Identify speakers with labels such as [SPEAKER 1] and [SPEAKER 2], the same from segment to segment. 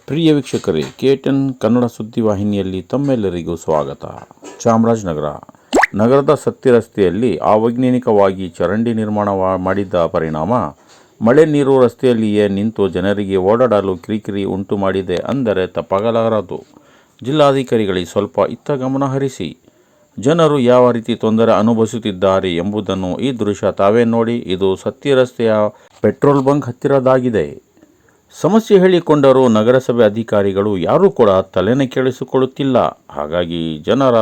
[SPEAKER 1] ಪ್ರಿಯ ವೀಕ್ಷಕರೇ, KTN ಕನ್ನಡ ಸುದ್ದಿವಾಹಿನಿಯಲ್ಲಿ ತಮ್ಮೆಲ್ಲರಿಗೂ ಸ್ವಾಗತ. ಚಾಮರಾಜನಗರ ನಗರದ ಸತ್ಯ ರಸ್ತೆಯಲ್ಲಿ ಅವೈಜ್ಞಾನಿಕವಾಗಿ ಚರಂಡಿ ನಿರ್ಮಾಣ ಮಾಡಿದ್ದ ಪರಿಣಾಮ ಮಳೆ ನೀರು ರಸ್ತೆಯಲ್ಲಿಯೇ ನಿಂತು ಜನರಿಗೆ ಓಡಾಡಲು ಕಿರಿಕಿರಿ ಉಂಟು ಮಾಡಿದೆ ಅಂದರೆ ತಪ್ಪಾಗಲಾರದು. ಜಿಲ್ಲಾಧಿಕಾರಿಗಳಿಗೆ ಸ್ವಲ್ಪ ಇತ್ತ ಗಮನ ಹರಿಸಿ. ಜನರು ಯಾವ ರೀತಿ ತೊಂದರೆ ಅನುಭವಿಸುತ್ತಿದ್ದಾರೆ ಎಂಬುದನ್ನು ಈ ದೃಶ್ಯ ತಾವೇ ನೋಡಿ. ಇದು ಸತ್ಯ ರಸ್ತೆಯ ಪೆಟ್ರೋಲ್ ಬಂಕ್ ಹತ್ತಿರದಾಗಿದೆ. ಸಮಸ್ಯೆ ಹೇಳಿಕೊಂಡರೂ ನಗರಸಭೆ ಅಧಿಕಾರಿಗಳು ಯಾರೂ ಕೂಡ ತಲೆನೇ ಕೆಡಿಸಿಕೊಳ್ಳುತ್ತಿಲ್ಲ. ಹಾಗಾಗಿ ಜನರ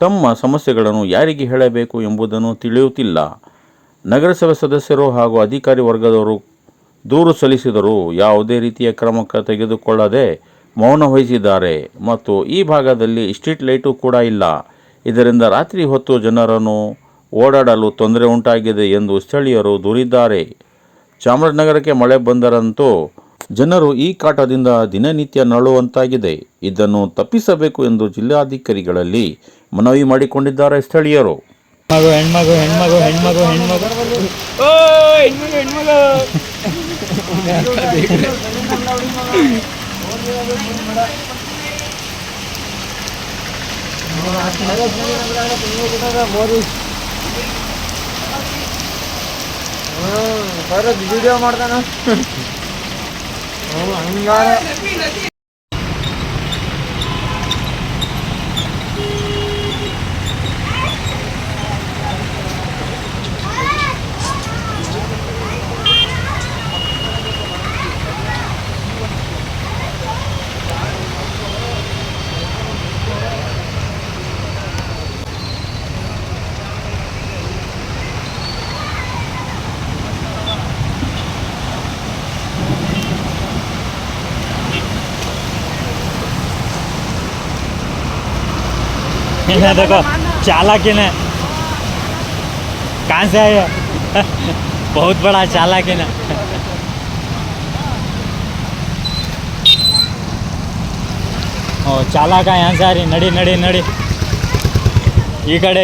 [SPEAKER 1] ತಮ್ಮ ಸಮಸ್ಯೆಗಳನ್ನು ಯಾರಿಗೆ ಹೇಳಬೇಕು ಎಂಬುದನ್ನು ತಿಳಿಯುತ್ತಿಲ್ಲ. ನಗರಸಭೆ ಸದಸ್ಯರು ಹಾಗೂ ಅಧಿಕಾರಿ ವರ್ಗದವರು ದೂರು ಸಲ್ಲಿಸಿದರೂ ಯಾವುದೇ ರೀತಿಯ ಕ್ರಮ ತೆಗೆದುಕೊಳ್ಳದೆ ಮೌನ ವಹಿಸಿದ್ದಾರೆ. ಮತ್ತು ಈ ಭಾಗದಲ್ಲಿ ಸ್ಟ್ರೀಟ್ ಲೈಟು ಕೂಡ ಇಲ್ಲ. ಇದರಿಂದ ರಾತ್ರಿ ಹೊತ್ತು ಜನರನ್ನು ಓಡಾಡಲು ತೊಂದರೆ ಉಂಟಾಗಿದೆ ಎಂದು ಸ್ಥಳೀಯರು ದೂರಿದ್ದಾರೆ. ಚಾಮರಾಜನಗರಕ್ಕೆ ಮಳೆ ಬಂದರಂತೂ ಜನರು ಈ ಕಾಟದಿಂದ ದಿನನಿತ್ಯ ನರಳುವಂತಾಗಿದೆ. ಇದನ್ನು ತಪ್ಪಿಸಬೇಕು ಎಂದು ಜಿಲ್ಲಾಧಿಕಾರಿಗಳಲ್ಲಿ ಮನವಿ ಮಾಡಿಕೊಂಡಿದ್ದಾರೆ ಸ್ಥಳೀಯರು.
[SPEAKER 2] ವಿಡಿಯೋ ಮಾಡ್ತಾನ ಹಂಗಾರ
[SPEAKER 3] देखो चालाक है ना, कहाँ से आया? बहुत बड़ा चालाक है ना. ओ चालाक है यहाँ से आ रही. नड़ी नड़ी नड़ी ಈ ಕಡೆ